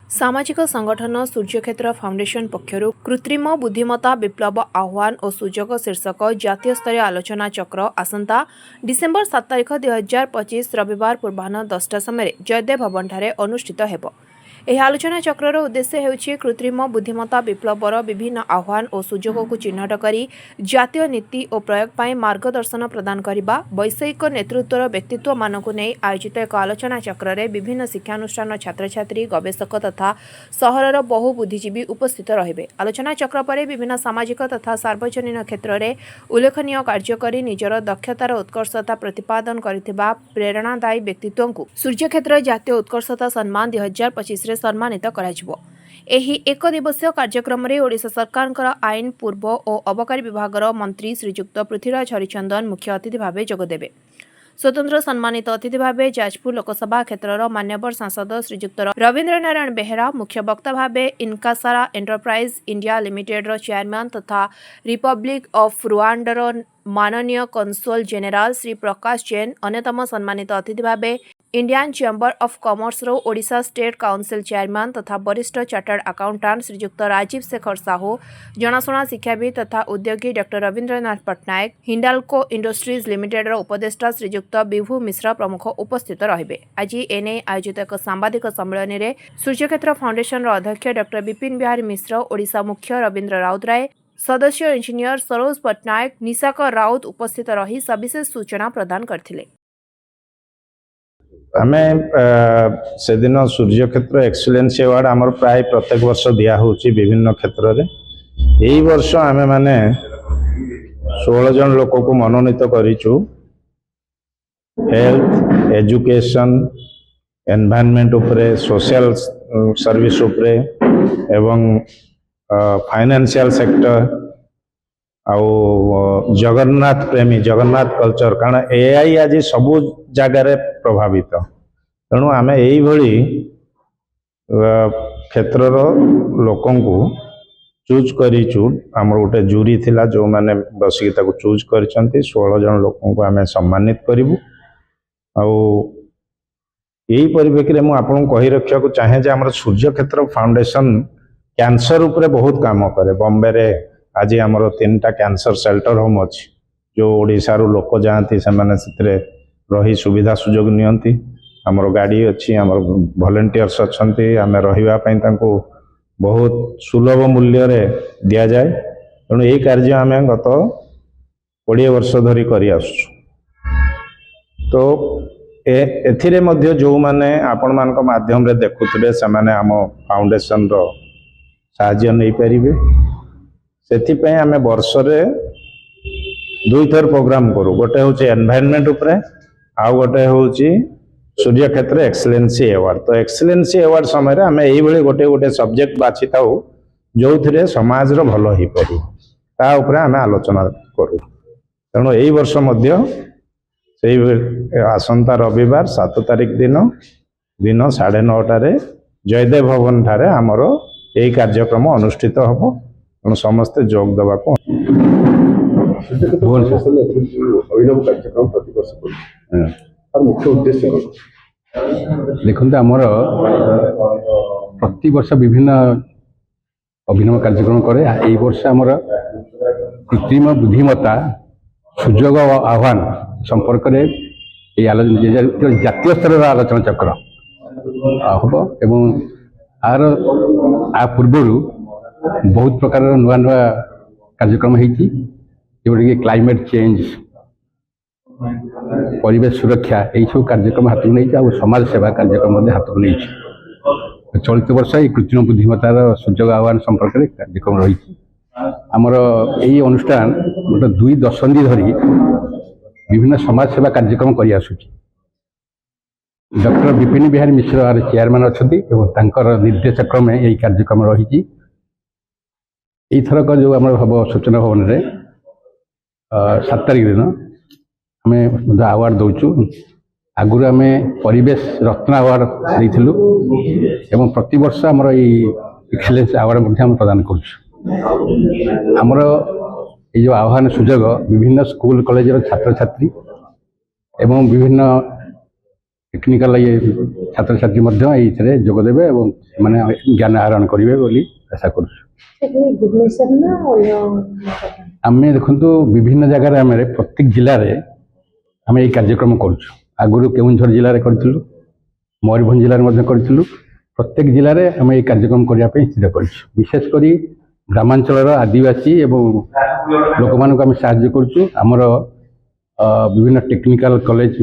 सामाजिक संगठन सूर्यक्षेत्र फाउंडेशन पक्षर कृत्रिम बुद्धिमत्ता विप्लव आह्वान और सुजोग शीर्षक जातीय स्तरीय आलोचना चक्र आसंता डिसेम्बर 7 तारिख 2025 रविवार पूर्वाह्न 10टा समय जयदेव भवन ठारे अनुष्ठित हेब। ଏହି ଆଲୋଚନା ଚକ୍ରର ଉଦ୍ଦେଶ୍ୟ ହେଉଛି କୃତ୍ରିମ ବୁଦ୍ଧିମତ୍ତା ବିପ୍ଳବର ବିଭିନ୍ନ ଆହ୍ୱାନ ଓ ସୁଯୋଗକୁ ଚିହ୍ନଟ କରି ଜାତୀୟ ନୀତି ଓ ପ୍ରୟୋଗ ପାଇଁ ମାର୍ଗଦର୍ଶନ ପ୍ରଦାନ କରିବା। ବୈଷୟିକ ନେତୃତ୍ୱର ବ୍ୟକ୍ତିତ୍ୱମାନଙ୍କୁ ନେଇ ଆୟୋଜିତ ଏକ ଆଲୋଚନା ଚକ୍ରରେ ବିଭିନ୍ନ ଶିକ୍ଷାନୁଷ୍ଠାନ ଛାତ୍ରଛାତ୍ରୀ ଗବେଷକ ତଥା ସହରର ବହୁ ବୁଦ୍ଧିଜୀବୀ ଉପସ୍ଥିତ ରହିବେ। ଆଲୋଚନା ଚକ୍ର ପରେ ବିଭିନ୍ନ ସାମାଜିକ ତଥା ସାର୍ବଜନୀନ କ୍ଷେତ୍ରରେ ଉଲ୍ଲେଖନୀୟ କାର୍ଯ୍ୟ କରି ନିଜର ଦକ୍ଷତାର ଉତ୍କର୍ଷତା ପ୍ରତିପାଦନ କରିଥିବା ପ୍ରେରଣାଦାୟୀ ବ୍ୟକ୍ତିତ୍ୱଙ୍କୁ ସୂର୍ଯ୍ୟକ୍ଷେତ୍ର ଜାତୀୟ ଉତ୍କର୍ଷତା ସମ୍ମାନ 2025 सम्मानित କରାଯିବ। ଏହି ଏକ ଦିବसीୟ କାର୍ଯ୍ୟକ୍ରମରେ ଓଡ଼ିଶା ସରକାରଙ୍କର ଆଇନ ପୂର୍ବ ଓ ଅବକାରୀ ବିଭାଗର ମନ୍ତ୍ରୀ ଶ୍ରୀଯୁକ୍ତ ପୃଥ୍ୱୀରାଜ ହରିଚନ୍ଦନ ମୁଖ୍ୟ ଅତିଥି ଭାବେ ଯୋଗଦେବେ। स्वतंत्र सम्मानित अतिथि भाव जाजपुर लोकसभा क्षेत्रर मान्यवर सांसद श्रीजुक्त रवींद्र नारायण बेहेरा, मुख्य वक्ता भाव इनकासारा एंटरप्राइज इंडिया लिमिटेड चेयरमैन तथा रिपब्लिक ऑफ रुआंडार माननीय कन्सुल जेनेराल श्री प्रकाश जैन, अन्यतम सम्मानित अतिथि भाव इंडियन चेंबर ऑफ कॉमर्स रो ओडिशा स्टेट काउंसिल चेयरमैन तथा वरिष्ठ चार्टर्ड अकाउंटेंट श्रीजुक्त राजीव शेखर साहू, जनाशुना शिक्षाविद तथा उद्योगी doctor Rabindranath Pattnaik, Hindalco industries limited उपदेष्टा श्रीजुक्त विभू मिश्र प्रमुख उपस्थित रहिबे। आज एने आयोजित एक सांबादिक सम्मेलन में सूर्यक्षेत्र फाउंडेशन अध्यक्ष डॉक्टर विपिन बिहारी मिश्र, ओडिशा मुख्य रवींद्र राउतराय, सदस्य इंजीनियर सरोज पट्टनायक, निशाकर राउत उपस्थित रही सविशेष सूचना प्रदान करथिले। आमे से दिन सूर्यक्षेत्र एक्सीलेंस अवार्ड आमर प्राय प्रत्येक वर्ष दिया होची विभिन्न क्षेत्र रे। एई वर्ष आमे माने 16 जन लोक को मनोनीत करिचु। हेल्थ, एजुकेशन, एनवायरनमेंट उपरे, सोशल सर्विस उपरे एवं फाइनेंशियल सेक्टर आउ जगन्नाथ प्रेमी, जगन्नाथ कल्चर, कारण एआई आज सबु जगार प्रभावित। तेणु आम यही क्षेत्र लोकन को चूज करूँ। आम गोटे जूरी थिला जो माने बसिक चूज कर 16 जन लोक को आम सम्मानित करूँ। यही परिप्रेक्षी में आपको कही रखा चाहे आम सूर्यक्षेत्र फाउंडेशन कैंसर उपरे बहुत काम करे। बॉम्बे रे आज आमर 3टा कैंसर शेल्टर होम अच्छी जो ओडिशा रू लोक जाती से रही सुविधा सुजोग नियंती। आमर गाड़ी अच्छी, आमर वॉलंटियर्स अच्छी, आम रही बहुत सुलभ मूल्य रे दिया जाए। तेणु यही कार्य आम गत 20 वर्ष धरी करी आसुछु। तो एथिरे मध्य जो माने आपण मानक माध्यम रे देखुथिबे से माने आम फाउंडेशन रो साहाय्य नहीं पारिबे। सेथिपई आम वर्ष रे 2 थर प्रोग्राम करू। गोटे हूँ एनवायरनमेंट उपरे, आउ गोटे हूँ सूर्यक्षेत्र एक्सीलेंसी अवार्ड। तो एक्सीलेंसी अवार्ड समय आम यही गोटे गोटे सब्जेक्ट बाछि थाउ जो थे समाज रो भलो ही पारि ता उपरे आम आलोचना करू। तेणु यही वर्ष मध्य से आसंता रविवार 7 तारिख दिन 9:30 जयदेव भवन ठारे आमर यही कार्यक्रम अनुष्ठित हम। तेणु समस्ते जोग देवा को अभिनव कार्यक्रम प्रतिवर्ष मुख्य उद्देश्य देखते आमर प्रति वर्ष विभिन्न अभिनव कार्यक्रम करे। यही वर्ष आमर कृत्रिम बुद्धिमत्ता सुजोग आह्वान संपर्क जातीय स्तर आलोचना चक्र हम एवं आर आ पूर्व बहुत प्रकार नुआ नुआ कार्यक्रम होती जोटा क्लाइमेट चेंज, परिवेश सुरक्षा, यही सब कार्यक्रम हाथ में नहीं समाज सेवा कार्यक्रम हाथ में नहीं। चलित वर्ष ये कृत्रिम बुद्धिमत्तार सुजोग आह्वान संपर्क में कार्यक्रम रही। आमर यही अनुष्ठान गोटे 2 दशंधि धरी विभिन्न समाज सेवा कार्यक्रम कर आसुची। डॉक्टर विपिन बिहारी मिश्र चेयरमैन अच्छा निर्देश क्रमे यही कार्यक्रम रही। थरक जो आम हम सूचना भवन में 7 तारिख दिन आम आवार्ड दौचु। आगुरी आम परिवेश रत्न आवार्ड देइथिलु एवं प्रति वर्ष आमर एक्सीलेंस आवार्ड प्रदान करुछु। आमर ये जो आह्वान सुजोग विभिन्न स्कूल कॉलेज छात्र छात्री एवं विभिन्न ଟେକ୍ନିକାଲ ଇଏ ଛାତ୍ରଛାତ୍ରୀ ମଧ୍ୟ ଏଇଥିରେ ଯୋଗ ଦେବେ ଏବଂ ସେମାନେ ଜ୍ଞାନ ଆହରଣ କରିବେ ବୋଲି ଆଶା କରୁଛୁ। ଭୁବନେଶ୍ୱର ନା ଅନ୍ୟ ଆମେ ଦେଖନ୍ତୁ ବିଭିନ୍ନ ଜାଗାରେ ଆମେ ପ୍ରତ୍ୟେକ ଜିଲ୍ଲାରେ ଆମେ ଏଇ କାର୍ଯ୍ୟକ୍ରମ କରୁଛୁ। ଆଗରୁ କେଉଁଝର ଜିଲ୍ଲାରେ କରିଥିଲୁ, ମୟୂରଭଞ୍ଜ ଜିଲ୍ଲାରେ ମଧ୍ୟ କରିଥିଲୁ। ପ୍ରତ୍ୟେକ ଜିଲ୍ଲାରେ ଆମେ ଏଇ କାର୍ଯ୍ୟକ୍ରମ କରିବା ପାଇଁ ସ୍ଥିର କରିଛୁ। ବିଶେଷ କରି ଗ୍ରାମାଞ୍ଚଳର ଆଦିବାସୀ ଏବଂ ଲୋକମାନଙ୍କୁ ଆମେ ସାହାଯ୍ୟ କରୁଛୁ। ଆମର ବିଭିନ୍ନ ଟେକ୍ନିକାଲ କଲେଜ